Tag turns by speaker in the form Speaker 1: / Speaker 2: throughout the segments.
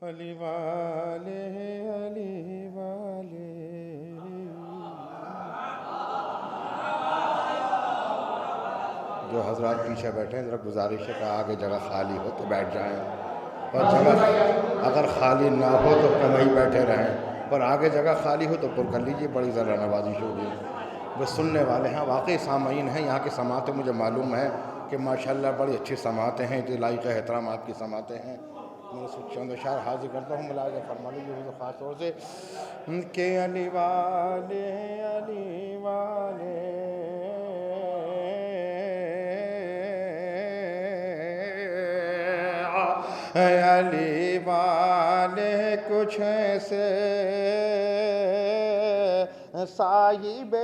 Speaker 1: علی والے علی والے جو حضرات پیچھے بیٹھے ہیں ذرا گزارش ہے کہ آگے جگہ خالی ہو تو بیٹھ جائیں، اور جگہ اگر خالی نہ ہو تو وہیں بیٹھے رہیں، اور آگے جگہ خالی ہو تو پر کر لیجیے، بڑی ذرا نوازش ہوگی۔ وہ سننے والے ہیں، واقعی سامعین ہیں، یہاں کی سماعتیں مجھے معلوم ہے کہ ماشاءاللہ بڑی اچھی سماعتیں ہیں، جو لائق احترام آپ کی سماعتیں ہیں۔ میں چند اشعار حاضر کرتا ہوں، ملاحظہ فرما لیجیے حضور خاص طور سے کہ علی والے علی والے علی والے کچھ ایسے صاحب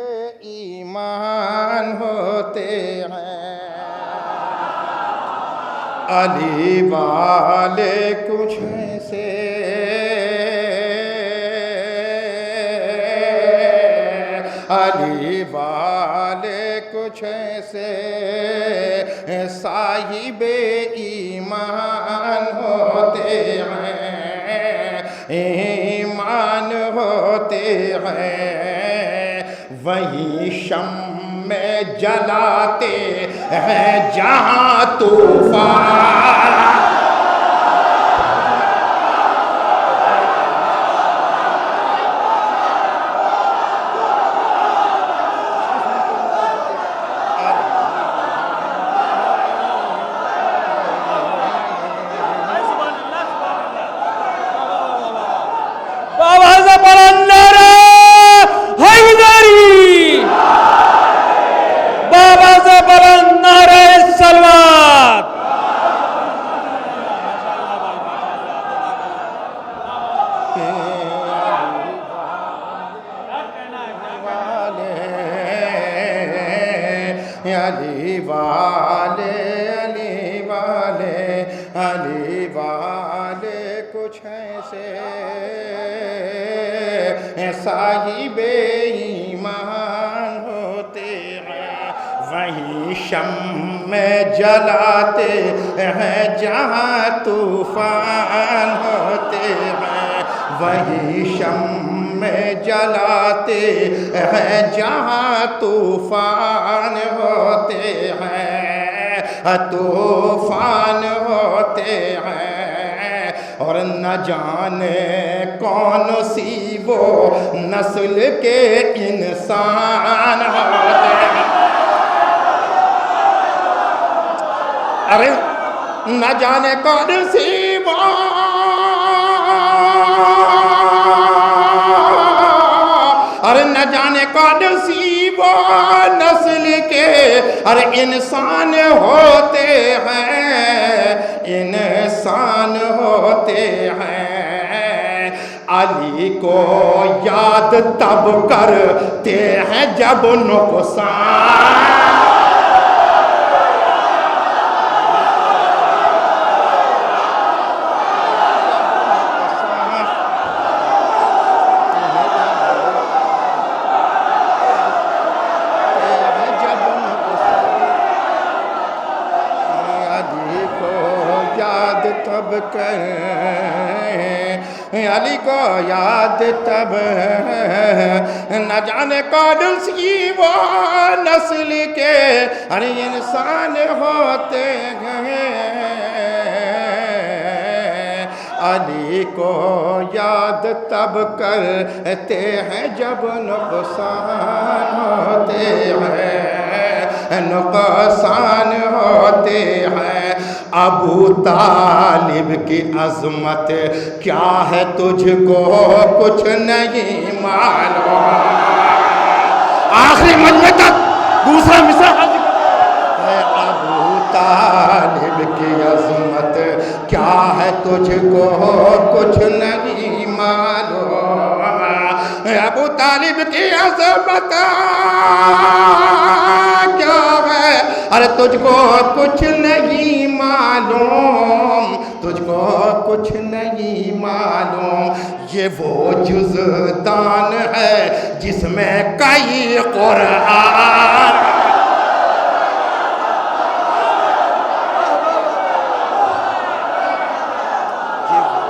Speaker 1: ایمان ہوتے ہیں، علی والے کچھ ایسے علی والے کچھ ایسے صاحب ایمان ہوتے ہیں، ایمان ہوتے ہیں، وہی شمع جلاتے ہیں جہاں طوفان۔ علی والے علی والے علی والے کچھ ایسے صاحب ایمان ہوتے ہیں، وہی شمع جلاتے ہیں جہاں طوفان ہوتے ہیں، وہی شمع جلاتے ہیں جہاں طوفان ہوتے ہیں، طوفان ہوتے ہیں، اور نہ جانے کون سی وہ نسل کے انسان ہوتے ہیں، ارے نہ جانے کون سی وہ اور نہ جانے کون سی وہ نسل کے ہر انسان ہوتے ہیں، انسان ہوتے ہیں، علی کو یاد تب کرتے ہیں جب نقصان۔ علی کو یاد تب نہ جانے کون سی وہ نسل کے ہر انسان ہوتے ہیں، علی کو یاد تب کرتے ہیں جب نقصان ہوتے ہیں، نقصان ہوتے ہیں۔ ابو طالب کی عظمت کیا ہے تجھ کو کچھ نہیں معلوم، آخری مجمع تک دوسرا مصرع ہے۔ ابو طالب کی عظمت کیا ہے تجھ کو کچھ نہیں معلوم، ابو طالب کی عظمت کیا ہے، ارے تجھ کو کچھ نہیں معلوم، تجھ کو کچھ نہیں معلوم، یہ وہ جزدان ہے جس میں کئی قرآن۔ یہ وہ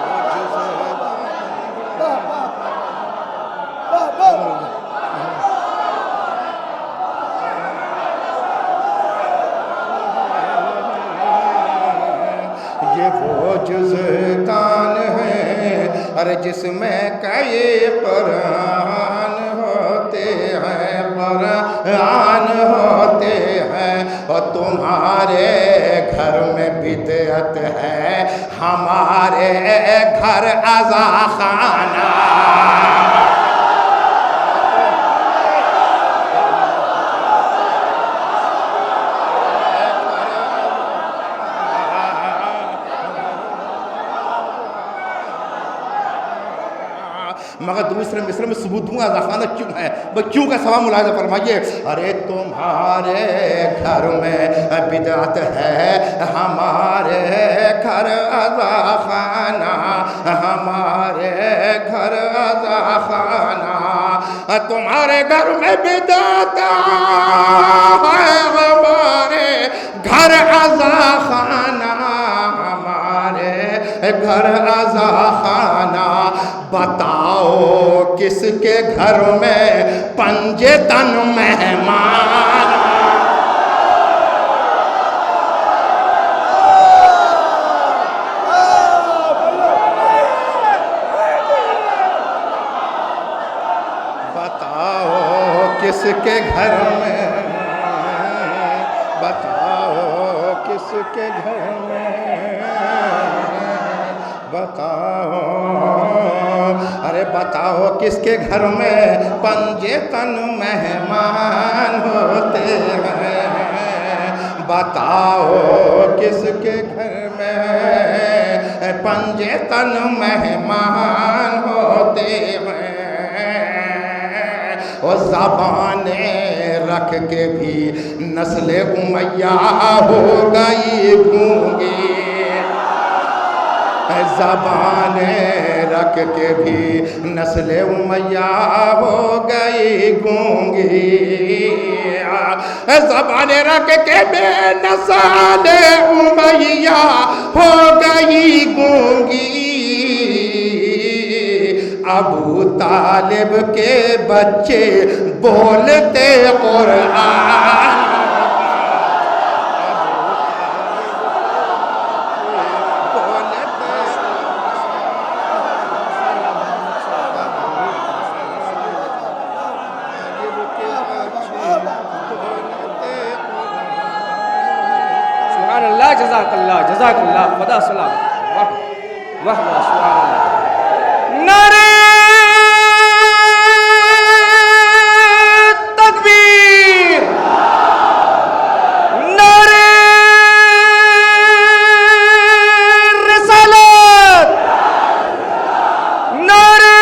Speaker 1: گلستان ہے، ارے جس میں کئی قرآن ہوتے ہیں، قرآن ہوتے ہیں، اور تمہارے گھر میں بدعت ہے، ہمارے گھر عزا خانہ۔ مگر دوسرے مصرع میں ثبوت دوں گا خانہ کیوں ہے، کیوں کا سوال ملاحظہ فرمائیے، ارے تمہارے گھر میں بدعت ہے، ہمارے گھر عزا خانہ، ہمارے گھر عزا خانہ، تمہارے گھر میں بدعت ہے، ہمارے گھر عزا خانہ، ہمارے گھر عزا خانہ۔ بتاؤ کس کے گھر میں پنجے تن مہمان، بتاؤ کس کے گھر میں، بتاؤ کس کے گھر میں، بتاؤ، ارے بتاؤ کس کے گھر میں پنجے تن مہمان ہوتے ہیں، بتاؤ کس کے گھر میں پنجے تن مہمان ہوتے ہیں، اور زبانیں رکھ کے بھی نسل امیہ ہو گئی گونگی، زبانیں رکھ کے بھی نسل امیہ ہو گئی گونگی، زبانیں رکھ کے بھی نسل امیہ ہو گئی گونگی، ابو طالب کے بچے بولتے قرآن،
Speaker 2: جزاک اللہ، جزاک اللہ، خدا سلام، واہ واہ واہ، سبحان اللہ، نعرہ تکبیر، نعرہ رسالت، نعرہ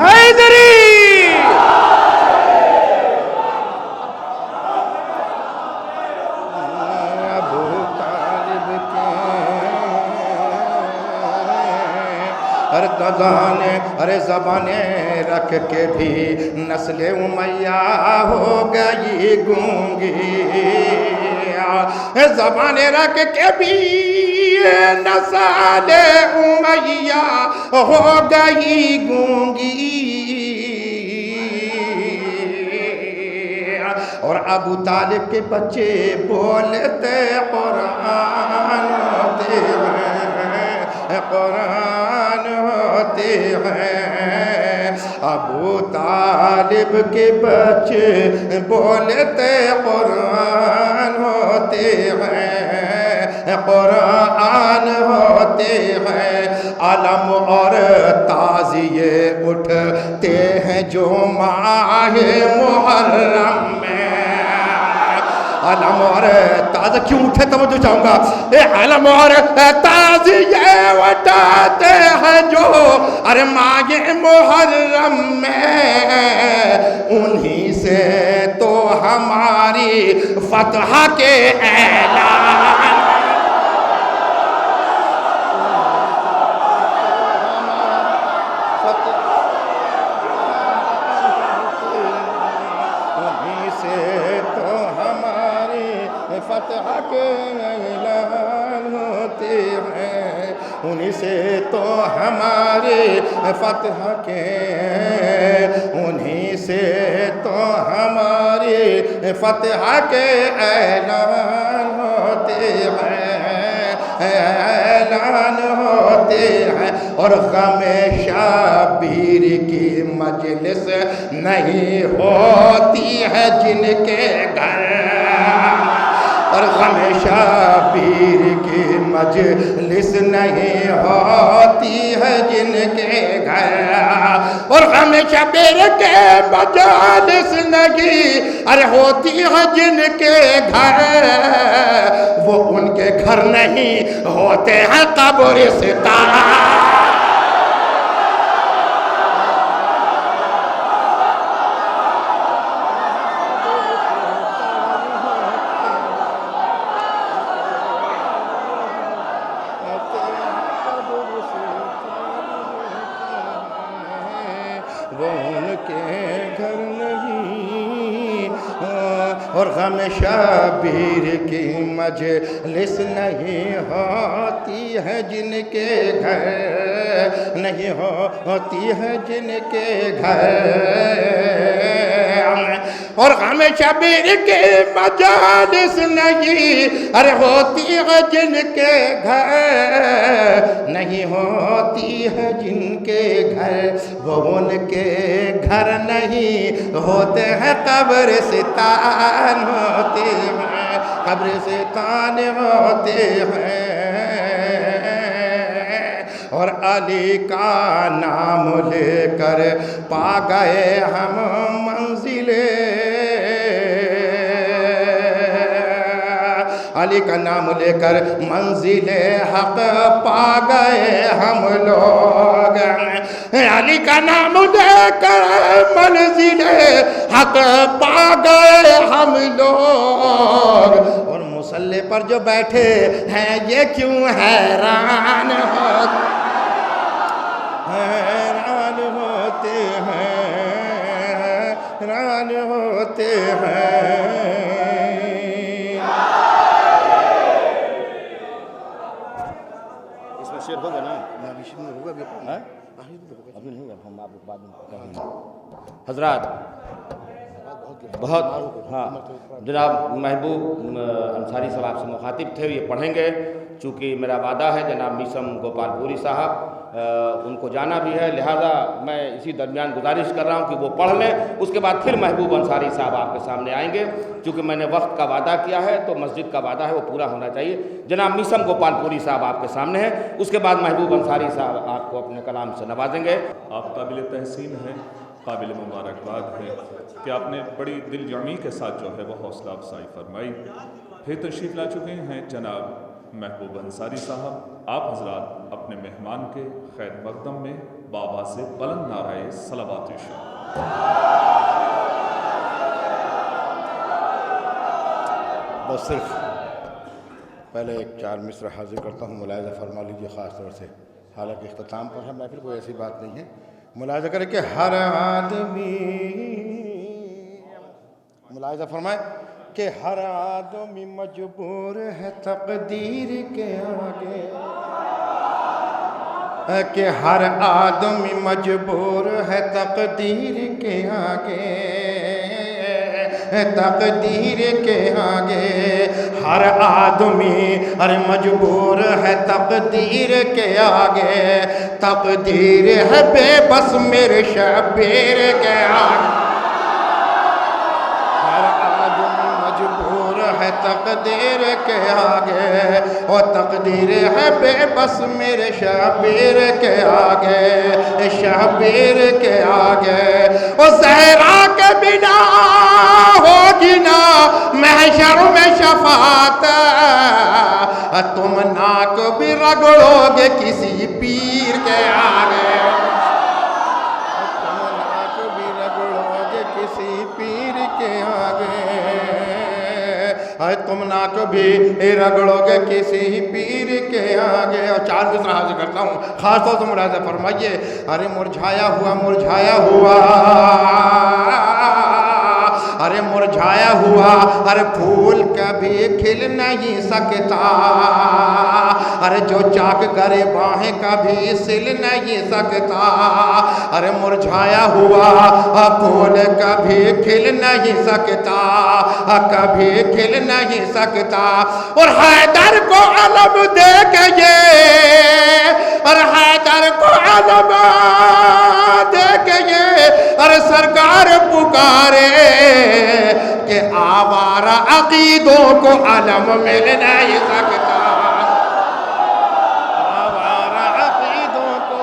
Speaker 2: حیدری،
Speaker 1: ارے زبانیں رکھ کے بھی نسل امیہ ہو گئی گونگی، زبانیں رکھ کے بھی نسل امیہ ہو گئی گونگی، اور ابو طالب کے بچے بولتے قرآن ہوتے ہیں، قرآن ہوتے ہیں، ابو طالب کے بچے بولتے قرآن ہوتے ہیں، قرآن ہوتے ہیں، علم اور تعزیے اٹھتے ہیں جو ماہ محرم میں، علم اور تازہ کیوں اٹھے توجہ چاہوں گا، علم اور تعزیے اٹھاتے ہیں جو ارے ماہ محرم میں، انہی سے تو ہماری فتح کے اعلان، فتح کے اعلان ہوتے ہیں، انہی سے تو ہمارے فتح کے، انہی سے تو ہماری فتح کے اعلان ہوتے ہیں، اعلان ہوتے ہیں، اور غم شبیر کی مجلس نہیں ہوتی ہے جن کے گھر، اور غم شبیر کی مجلس نہیں ہوتی ہے جن کے گھر، اور غم شبیر کے مجالس نہیں ارے ہوتی ہے جن کے گھر، وہ ان کے گھر نہیں ہوتے ہیں قبرستان۔ وہ ان کے گھر نہیں، اور غم شبیر کی مجلس نہیں ہوتی ہے جن کے گھر، نہیں ہوتی ہے جن کے گھر، اور غم شبیر کی مجالس نہیں ارے ہوتی ہے جن کے گھر، نہیں ہوتی ہے جن کے گھر، وہ ان کے گھر نہیں ہوتے ہیں قبرستان ہوتے ہیں، قبرستان ہوتے ہیں، اور علی کا نام لے کر پا گئے ہم منزل، علی کا نام لے کر منزل حق پا گئے ہم لوگ، علی کا نام لے کر منزل حق پا گئے ہم لوگ، اور مصلی پر جو بیٹھے ہیں یہ کیوں حیران ہوتے ہیں، حیران ہوتے ہیں۔ اس میں شعر ہوگا نا؟ ہوگا ابھی نہیں، اب ہم آپ کو بعد میں کہیں گے۔ حضرات بہت ہاں جناب محبوب انصاری صاحب آپ سے مخاطب تھے، یہ پڑھیں گے، چونکہ میرا وعدہ ہے جناب میسم گوپال پوری صاحب ان کو جانا بھی ہے، لہٰذا میں اسی درمیان گزارش کر رہا ہوں کہ وہ پڑھ لیں، اس کے بعد پھر محبوب انصاری صاحب آپ کے سامنے آئیں گے، چونکہ میں نے وقت کا وعدہ کیا ہے تو مسجد کا وعدہ ہے وہ پورا ہونا چاہیے۔ جناب میسم گوپال پوری صاحب آپ کے سامنے ہیں، اس کے بعد محبوب انصاری صاحب آپ کو اپنے کلام سے نوازیں گے۔
Speaker 3: آپ قابل تحسین ہیں، قابل مبارکباد ہے کہ آپ نے بڑی دل جمعی کے ساتھ جو ہے وہ حوصلہ افزائی فرمائی۔ پھر تشریف لا چکے ہیں جناب محبوب انصاری صاحب، آپ حضرات اپنے مہمان کے خیر مقدم میں بابا سے بلند نعرہ صلوات ارشاد۔
Speaker 1: بس صرف پہلے ایک 4 مصرع حاضر کرتا ہوں، ملاحظہ فرما لیجیے خاص طور سے، حالانکہ اختتام پر ہے محفل، کوئی ایسی بات نہیں ہے، ملاحظہ کریں کہ ہر آدمی، ملاحظہ فرمائیں کہ ہر آدمی مجبور ہے تقدیر کے آگے، کہ ہر آدمی مجبور ہے تقدیر کے آگے، تقدیر کے آگے ہر آدمی مجبور ہے تقدیر کے آگے، تقدیر ہے بے بس میرے شبیر کے آگے، ہر آدمی مجبور ہے تقدیر کے آگے، اور تقدیر ہے بے بس میرے شبیر کے آگے، شبیر کے آگے، اور زہرا کے بنا ہوگی نا محشر میں شفاعت، تم ناک بھی رگڑو گے کسی پیر کے آگے، تم ناک بھی رگڑو گے کسی پیر کے آگے، تم ناک بھی رگڑو گے کسی پیر کے آگے۔ اور 4 مصرع حاضر کرتا ہوں، خاص طور سے ملاحظہ فرمائیے، ارے مرجھایا ہوا مرجھایا ہوا، ارے مرجھایا ہوا ہر پھول کبھی کھل نہیں سکتا، ارے جو چاک کرے باہیں کبھی سل نہیں سکتا، ارے مرجھایا ہوا پھول کبھی کھل نہیں سکتا، کبھی کھل نہیں سکتا۔ اور حیدر کو علم دے کے یہ، اور حیدر کو علم دے کے یہ، اور سرکار پکارے کہ آوارہ عقیدوں کو علم مل نہیں سکتا، آوارہ عقیدوں کو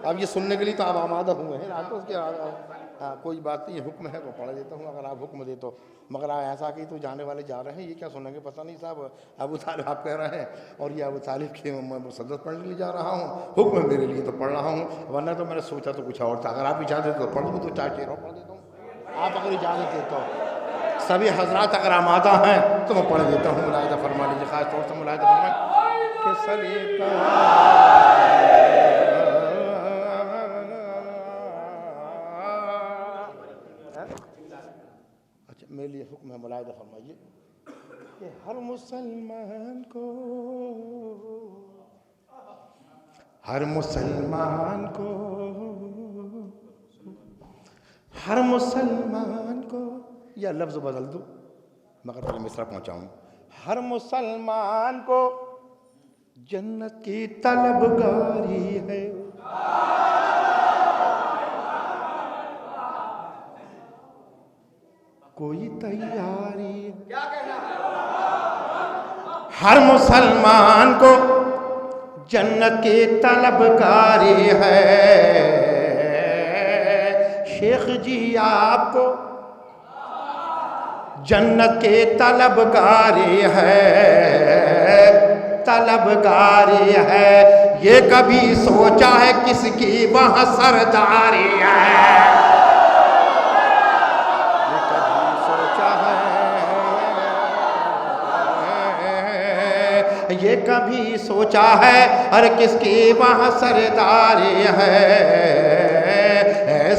Speaker 1: اب یہ سننے کے لیے تو آپ آمادہ ہوئے ہیں، آپ کو اس کے کوئی بات نہیں، حکم ہے تو پڑھ دیتا ہوں اگر آپ حکم دے تو، مگر ایسا کہ تو جانے والے جا رہے ہیں، یہ کیا سنیں گے پتہ نہیں صاحب، ابو طالب آپ کہہ رہے ہیں اور یہ ابو طالب کی مسدس پڑھنے کے لیے جا رہا ہوں، حکم ہے میرے لیے تو پڑھ رہا ہوں، ورنہ تو میں نے سوچا تو کچھ اور تھا، اگر آپ اجازت تو پڑھ دوں تو چاہے رہو پڑھ دیتا ہوں، آپ اگر اجازت دے تو سبھی حضرات اگر آمادہ ہیں تو میں پڑھ دیتا ہوں، ملاحظہ فرما لیجیے، خاص طور سے ملاحظہ فرمائیں کہ اچھا میرے لیے حکم ہے، ملاحظہ فرمائیے کہ ہر مسلمان کو، ہر مسلمان کو، ہر مسلمان کو، یا لفظ بدل دوں مگر پہلے مصرع پہنچاؤں، ہر مسلمان کو جنت کی طلبگاری ہے، کوئی تیاری، ہر مسلمان کو جنت کی طلبگاری ہے، شیخ جی آپ کو جنت کی طلبگاری ہے، طلبگاری ہے، یہ کبھی سوچا ہے کس کی وہاں سرداری ہے، یہ کبھی سوچا ہے، یہ کبھی سوچا ہے ارے کس کی وہاں سرداری ہے،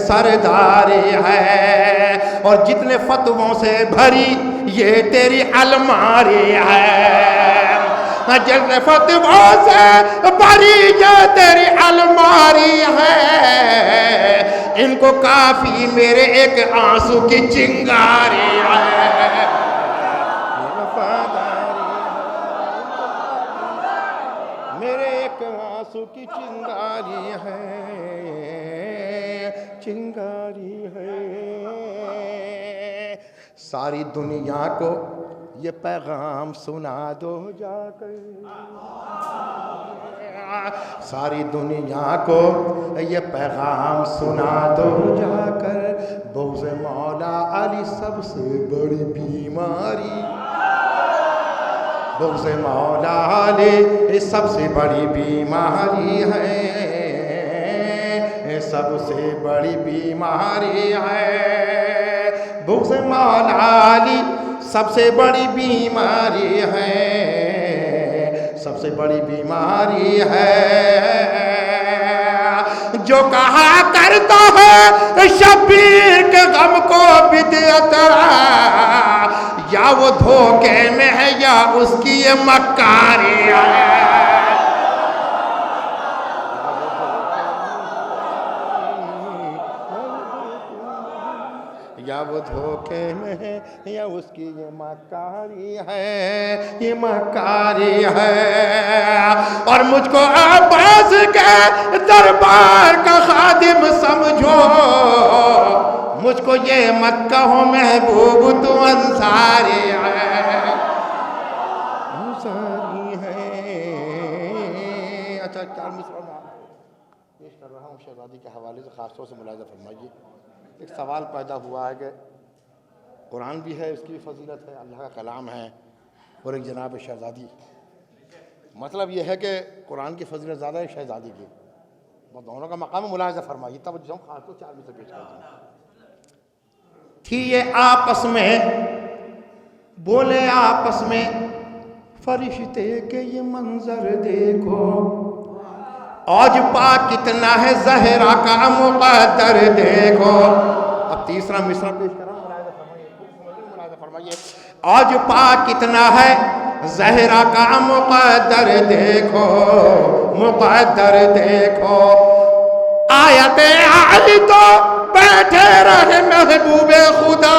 Speaker 1: سرداری ہے، اور جتنے فتووں سے بھری یہ تیری الماری ہے، جتنے فتووں سے بھری یہ تیری الماری ہے، ان کو کافی میرے ایک آنسو کی چنگاری ہے، میرے ایک آنسو کی چنگاری ہے، چنگاری ہے، ساری دنیا کو یہ پیغام سنا دو جا کر، ساری دنیا کو یہ پیغام سنا دو جا کر، بغض مولا علی سب سے بڑی بیماری، بغض مولا علی سب سے بڑی بیماری ہے، سب سے بڑی بیماری ہے، بغض مولا علی سب سے بڑی بیماری ہے، سب سے بڑی بیماری ہے، جو کہا کرتا ہے شبیر کے غم کو بدعت یا وہ دھوکے میں ہے یا اس کی یہ مکاری ہے، یا وہ دھوکے میں ہے یا اس کی یہ مکاری ہے، یہ مکاری ہے، اور مجھ کو عباس کے دربار کا خادم سمجھو، مجھ کو یہ مت کہو محبوب تو انصاری ہے، انصاری ہے۔ اچھا چار مصرع میں پیش کر رہا ہوں شہزادی کے حوالے سے، خاص طور سے ملاحظہ فرمائیے، ایک سوال پیدا ہوا ہے کہ قرآن بھی ہے، اس کی بھی فضیلت ہے، اللہ کا کلام ہے، اور ایک جناب شہزادی، مطلب یہ ہے کہ قرآن کی فضیلت زیادہ ہے شہزادی کی، وہ دونوں کا مقام ملاحظہ فرمائیے، تب جو خاص طور چار میں سے پیش کرتا ہوں۔ تھی یہ آپس میں، بولے آپس میں فرشتے کے یہ منظر دیکھو، آج پا کتنا ہے زہرا کا مقدر دیکھو. اب تیسرا مصرع پیش کر رہا ہوں، ملاحظہ فرمائیے. آج پا کتنا ہے زہرا کا مقدر دیکھو، مقدر دیکھو. آیت آئی تو بیٹھے رہے محبوب خدا.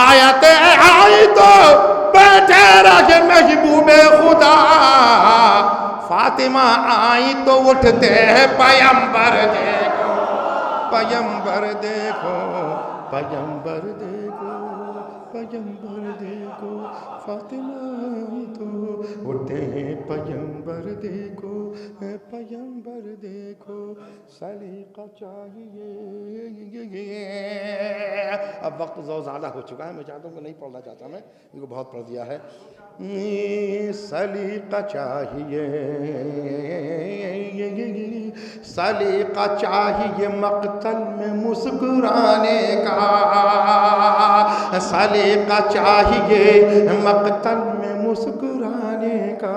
Speaker 1: آیت آئی تو بیٹھے رہے محبوب خدا. فاطمہ آئی تو اٹھتے ہیں پیمبر دیکھو، پیمبر دیکھو، پیمبر دیکھو، پیمبر دیکھو. فاطمہ آئی تو اٹھتے ہیں پیمبر دیکھو، پیمبر دیکھو. سلیقہ چاہیے. اب وقت زیادہ ہو چکا ہے، میں چاہتا ہوں کہ نہیں پڑھنا چاہتا میں، ان کو بہت پڑھ دیا ہے. سلیقہ چاہیے، سلیقہ چاہیے مقتل میں مسکرانے کا. سلیقہ چاہیے مقتل میں مسکرانے کا.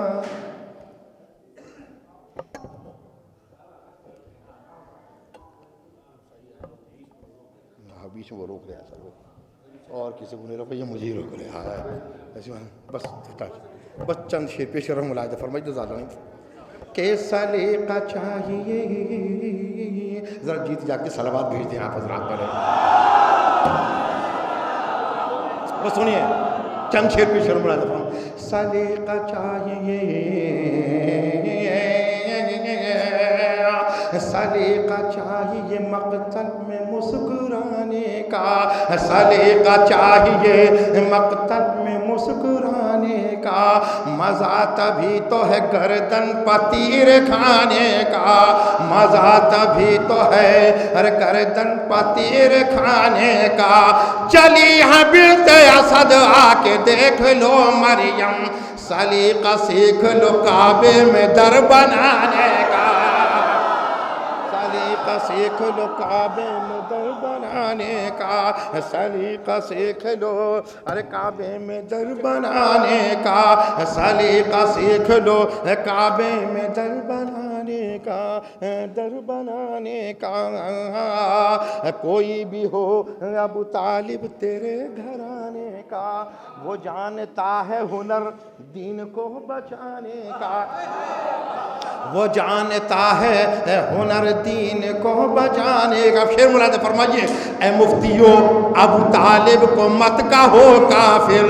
Speaker 1: بیچ میں وہ روک رہا ہے، اور کسی کو نہیں روکا، یہ مجھے ہی روک رہا ہے. بس بس چند شعر پیش کر رہا ہوں، ملاحظہ فرمائیے تو زیادہ نہیں. کہ سلیقہ چاہیے، ذرا جیت جا کے صلوات بھیج دیں آپ حضرات پر. بس سنیے چند شعر پیش کر رہا ہوں، ملاحظہ فرمائیے. سلیقہ چاہیے، سلیقہ چاہیے مقتل میں مسکرانے کا. سلیقہ چاہیے مقتل میں مسکرانے کا. مزہ تبھی تو ہے گردن پتیر کھانے کا. مزہ تبھی تو ہے گردن پتیر کھانے کا. چلی ہے بنت اسد آ کے دیکھ لو مریم. سلیقہ سیکھ لو کعبے میں در بنانے کا. سیکھ لو کعبے میں در بنانے کا. سلیقہ سیکھ لو ارے کعبے میں در بنانے کا. سلیقہ سیکھ لو کعبے میں در بنانے کا، در بنانے کا. کوئی بھی ہو ابو طالب تیرے گھرانے کا، وہ جانتا ہے ہنر دین کو بچانے کا. وہ جانتا ہے ہنر دین کو بچانے کا. شعر ملاحظہ فرمائیے. اے مفتیو ابو طالب کو مت کہو کافر،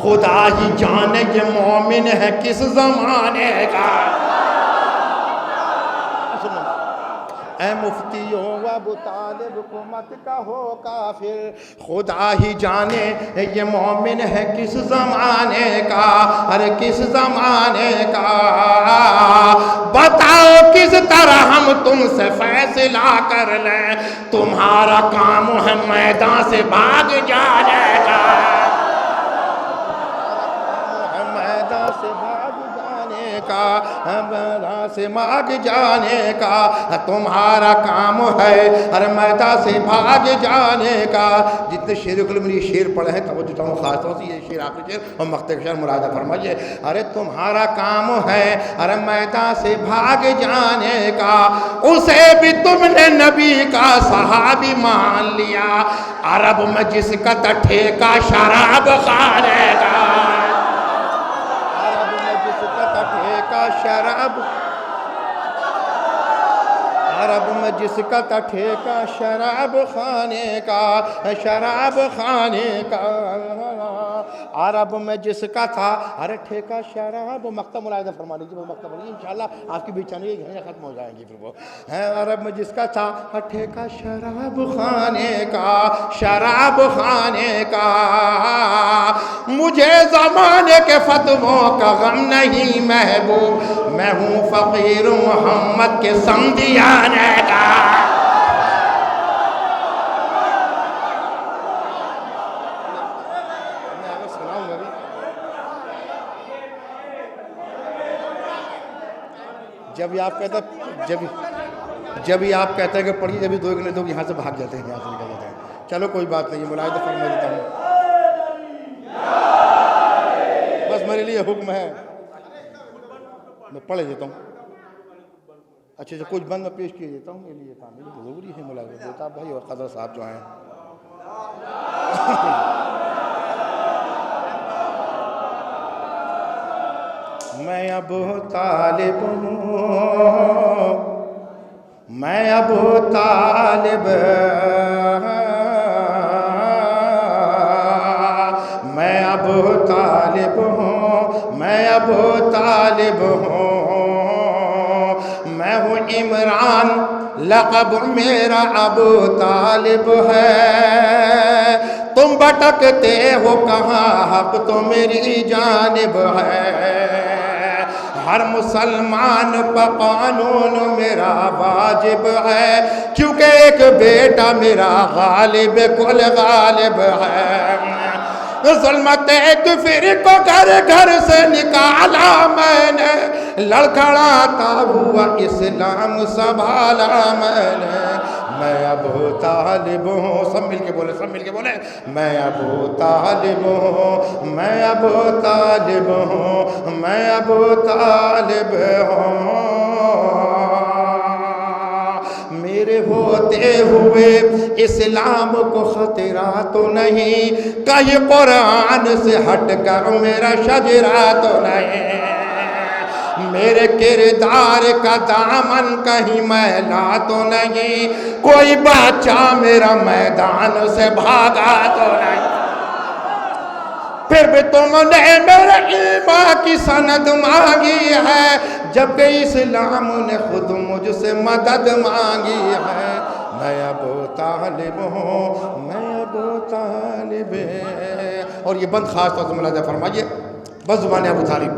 Speaker 1: خدا ہی جانے یہ مومن ہے کس زمانے کا. اے مفتیو ابو طالب کو مت کہو کافر، خدا ہی جانے یہ مومن ہے کس زمانے کا. ارے کس زمانے کا. بتاؤ کس طرح ہم تم سے فیصلہ کر لیں، تمہارا کام ہے میدان سے بھاگ جانے کا. میدان سے بھاگ جانے کا، میدان سے بھاگ جانے کا. تمہارا کام ہے ہر میدان سے بھاگ جانے کا. جتنے شعر میری شعر پڑھے ہیں توجہ چاہوں خاص طور سے یہ شعر آخری شعر اور مقطع شعر ملاحظہ فرمائیے. ارے تمہارا کام ہے ہر میدان سے بھاگ جانے کا. اسے بھی تم نے نبی کا صحابی مان لیا، عرب میں جس کا تھا ٹھیکہ شراب خانے کا. عرب میں جس کا تھا ٹھیکہ شراب، عرب میں جس کا تھا ٹھیکہ شراب خانے کا، شراب خانے کا. عرب میں جس کا تھا ارے ٹھیکہ شراب. مقطع ملاحظہ فرما لیجیے، وہ مقطع بولیے انشاءاللہ آپ کی بیچانی یہیں ختم ہو جائیں گی. پھر وہ عرب میں جس کا تھا ٹھیکہ شراب خانے کا، شراب خانے کا. مجھے زمانے کے فتووں کا غم نہیں محبوب، میں ہوں فقیر محمد کے سمدیانے کا. جب ہی آپ کہتے ہیں کہ پڑھیے، جب ہی دو ایک لوگ یہاں سے بھاگ جاتے ہیں، یہاں سے نکل جاتے ہیں. چلو کوئی بات نہیں، ملاحظہ فرما دیتا ہوں. بس میرے لیے حکم ہے. میں پڑھ دیتا ہوں. اچھا کچھ بند میں پیش کیے دیتا ہوں. میرے لیے کام ضروری ہے ملازمت دیتا بھائی اور قدر صاحب جو ہیں. میں ابو طالب ہوں، میں ابو طالب، میں ابو طالب ہوں، میں ابو طالب ہوں، میں ہوں عمران لقب میرا ابو طالب ہے. تم بھٹکتے ہو کہاں، حق تو میری جانب ہے. ہر مسلمان پہ قانون میرا واجب ہے، کیونکہ ایک بیٹا میرا غالب کل غالب ہے. ظلمت کفر کو گھر گھر سے نکالا میں نے، لڑکھڑاتا ہوا اسلام سنبھالا میں نے. میں ابو طالب ہوں، سب مل کے بولے، سب مل کے بولے. میں ابو طالب ہوں، میں ابو طالب ہوں، میں ابو طالب ہوں. میرے ہوتے ہوئے اسلام کو خطرہ تو نہیں، کہیں قرآن سے ہٹ کر میرا شجرہ تو نہیں. میرے کردار کا دامن کہیں میلا تو نہیں، کوئی بچہ میرا میدان سے بھاگا تو نہیں. پھر بھی تم نے میرے ایمان کی سند مانگی ہے، جبکہ اسلام نے خود مجھ سے مدد مانگی ہے. میں ابو طالب ہوں، میں ابو طالب. اور یہ بند خاص طور سے ملاحظہ فرمائیے، بس زبان ابو طالب.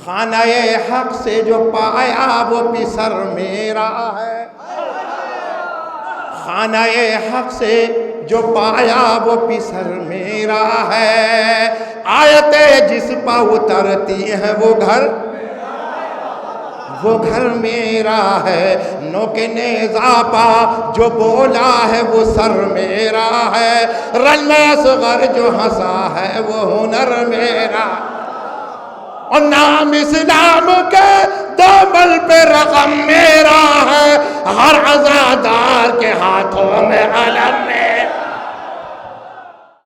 Speaker 1: خانہ حق سے جو پایا وہ پسر میرا ہے، خانہ حق سے جو پایا وہ پسر میرا ہے. آیتیں جس پہ اترتی ہیں وہ گھر میرا ہے. نوک نیزہ پا جو بولا ہے وہ سر میرا ہے. رنج اصغر جو ہنسا ہے وہ ہنر میرا. اور نام اسلام کے دامن پہ رقم میرا ہے، ہر عزادار کے ہاتھوں میں علم میرا.